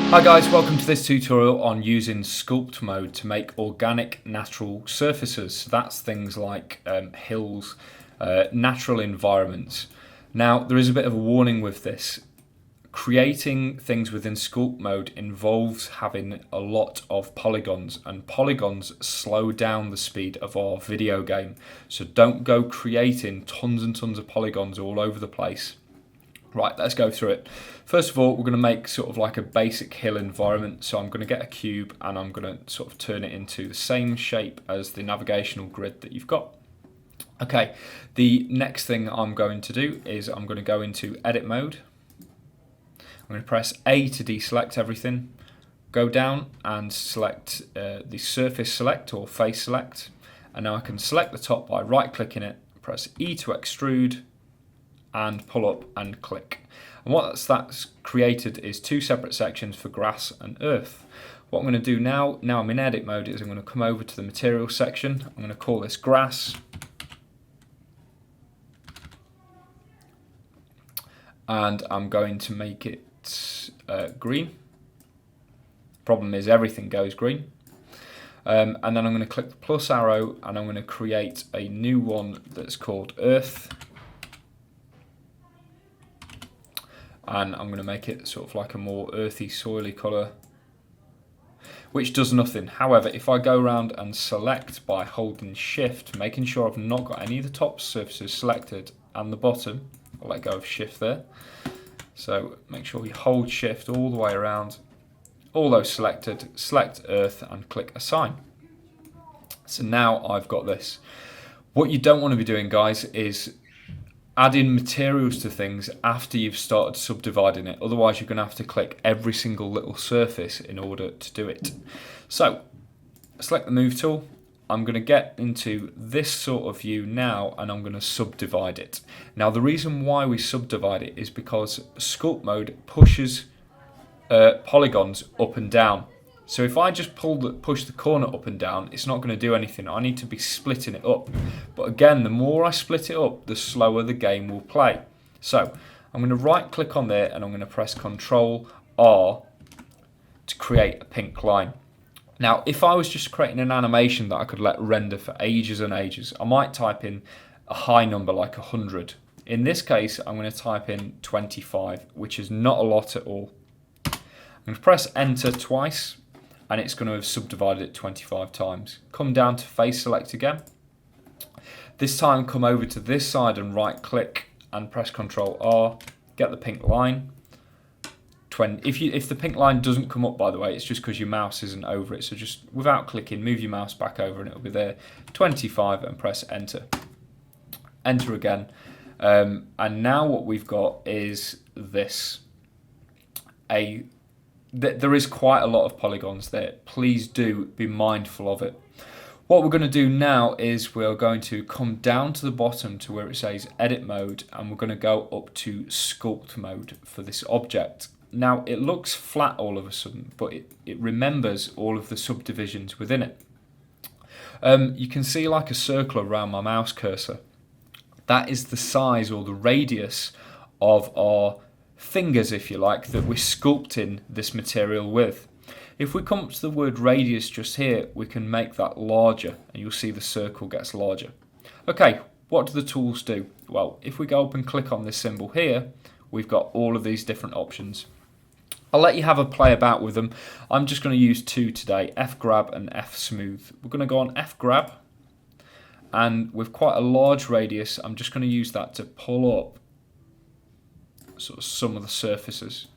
Hi guys, welcome to this tutorial on using Sculpt mode to make organic natural surfaces. So that's things like hills, natural environments. Now there is a bit of a warning with this. Creating things within Sculpt mode involves having a lot of polygons, and polygons slow down the speed of our video game. So don't go creating tons and tons of polygons all over the place. Right, let's go through it. First of all, we're going to make sort of like a basic hill environment. So I'm going to get a cube and I'm going to sort of turn it into the same shape as the navigational grid that you've got. Okay, the next thing I'm going to do is I'm going to go into edit mode. I'm going to press A to deselect everything. Go down and select the surface select or face select. And now I can select the top by right clicking it, press E to extrude, and pull up and click. And what that's created is two separate sections for grass and earth. What I'm going to do now I'm in edit mode, is I'm going to come over to the material section. I'm going to call this grass. And I'm going to make it green. Problem is everything goes green. And then I'm going to click the plus arrow and I'm going to create a new one that's called earth. And I'm going to make it sort of like a more earthy, soily colour, which does nothing. However, if I go around and select by holding shift, making sure I've not got any of the top surfaces selected and the bottom, I'll let go of shift there. So make sure you hold shift all the way around, all those selected, select earth and click assign. So now I've got this. What you don't want to be doing, guys, is adding materials to things after you've started subdividing it. Otherwise, you're going to have to click every single little surface in order to do it. So, select the move tool. I'm going to get into this sort of view now and I'm going to subdivide it. Now, the reason why we subdivide it is because Sculpt mode pushes polygons up and down. So if I just push the corner up and down, it's not going to do anything. I need to be splitting it up. But again, the more I split it up, the slower the game will play. So I'm going to right click on there and I'm going to press Ctrl R to create a pink line. Now, if I was just creating an animation that I could let render for ages and ages, I might type in a high number like 100. In this case, I'm going to type in 25, which is not a lot at all. I'm going to press enter twice, and it's going to have subdivided it 25 times. Come down to face select again. This time come over to this side and right click and press Ctrl R, get the pink line. If the pink line doesn't come up, by the way, it's just because your mouse isn't over it. So just without clicking, move your mouse back over and it'll be there. 25 and press enter. Enter again. And now what we've got is this. There is quite a lot of polygons there. Please do be mindful of it. What we're going to do now is we're going to come down to the bottom to where it says edit mode and we're going to go up to sculpt mode for this object. Now it looks flat all of a sudden, but it remembers all of the subdivisions within it. You can see like a circle around my mouse cursor. That is the size or the radius of our fingers, if you like, that we're sculpting this material with. If we come up to the word radius just here, we can make that larger and you'll see the circle gets larger. Okay, what do the tools do? Well, if we go up and click on this symbol here, we've got all of these different options. I'll let you have a play about with them. I'm just going to use two today, F grab and F smooth. We're going to go on F grab, and with quite a large radius, I'm just going to use that to pull up sort of some of the surfaces.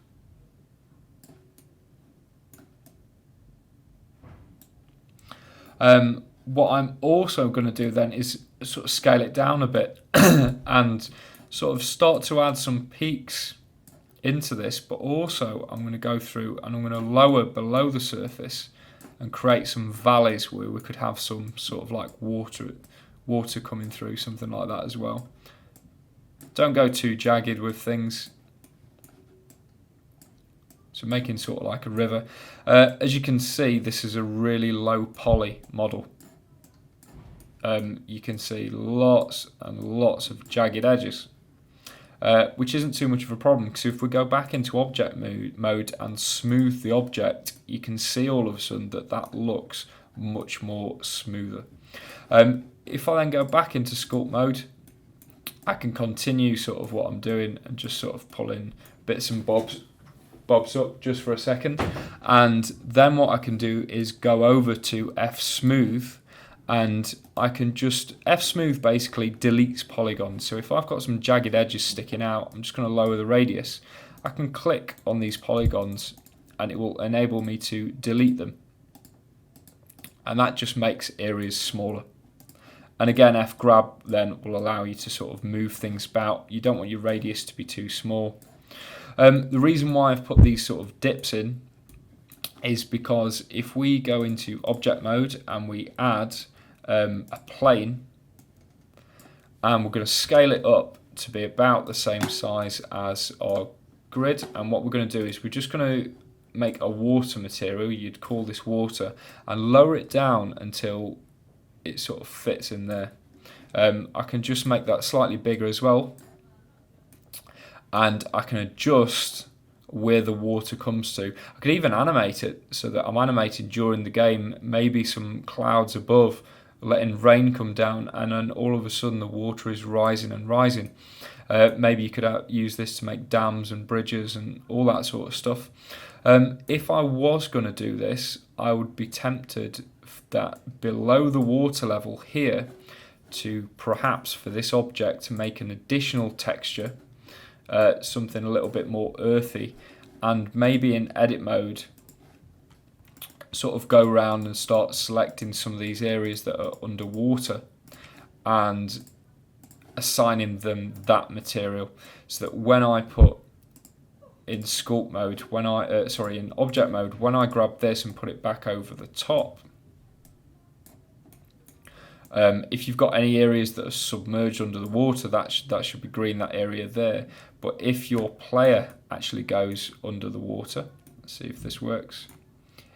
What I'm also going to do then is sort of scale it down a bit and sort of start to add some peaks into this, but also I'm going to go through and I'm going to lower below the surface and create some valleys where we could have some sort of like water coming through, something like that as well. Don't go too jagged with things. So making sort of like a river. As you can see, this is a really low poly model. You can see lots and lots of jagged edges. which isn't too much of a problem, because if we go back into object mode and smooth the object, you can see all of a sudden that looks much more smoother. If I then go back into sculpt mode, I can continue sort of what I'm doing and just sort of pull in bits and bobs up just for a second, and then what I can do is go over to F smooth, and I can just F smooth basically deletes polygons. So if I've got some jagged edges sticking out, I'm just going to lower the radius. I can click on these polygons and it will enable me to delete them, and that just makes areas smaller. And again, F grab then will allow you to sort of move things about. You don't want your radius to be too small. The reason why I've put these sort of dips in is because if we go into object mode and we add a plane, and we're going to scale it up to be about the same size as our grid, and what we're going to do is we're just going to make a water material, you'd call this water, and lower it down until it sort of fits in there. I can just make that slightly bigger as well, and I can adjust where the water comes to. I could even animate it so that I'm animated during the game, maybe some clouds above, letting rain come down, and then all of a sudden the water is rising and rising. Maybe you could use this to make dams and bridges and all that sort of stuff. If I was going to do this, I would be tempted that below the water level here to perhaps for this object to make an additional texture, something a little bit more earthy, and maybe in edit mode sort of go around and start selecting some of these areas that are underwater and assigning them that material, so that when I put in sculpt mode, when in object mode, when I grab this and put it back over the top, if you've got any areas that are submerged under the water, that should be green, that area there. But if your player actually goes under the water, let's see if this works.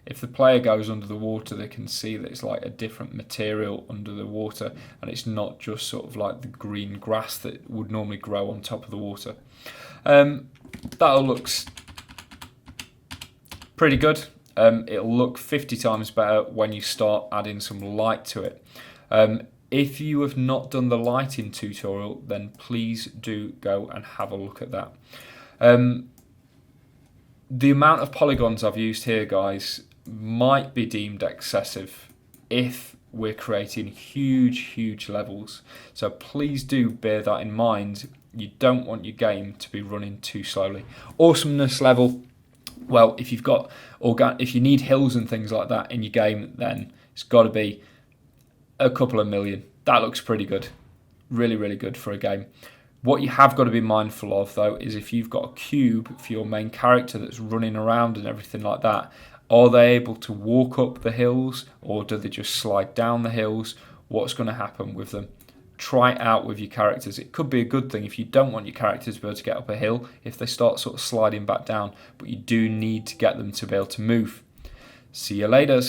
If the player goes under the water, they can see that it's like a different material under the water, and it's not just sort of like the green grass that would normally grow on top of the water. That looks pretty good. It'll look 50 times better when you start adding some light to it. If you have not done the lighting tutorial, then please do go and have a look at that. The amount of polygons I've used here, guys, might be deemed excessive if we're creating huge levels. So please do bear that in mind. You don't want your game to be running too slowly. Awesomeness level, well, if you've got if you need hills and things like that in your game, then it's got to be a couple of million. That looks pretty good. Really good for a game. What you have got to be mindful of, though, is if you've got a cube for your main character that's running around and everything like that, are they able to walk up the hills, or do they just slide down the hills? What's going to happen with them? Try it out with your characters. It could be a good thing if you don't want your characters to be able to get up a hill, if they start sort of sliding back down, but you do need to get them to be able to move. See you later.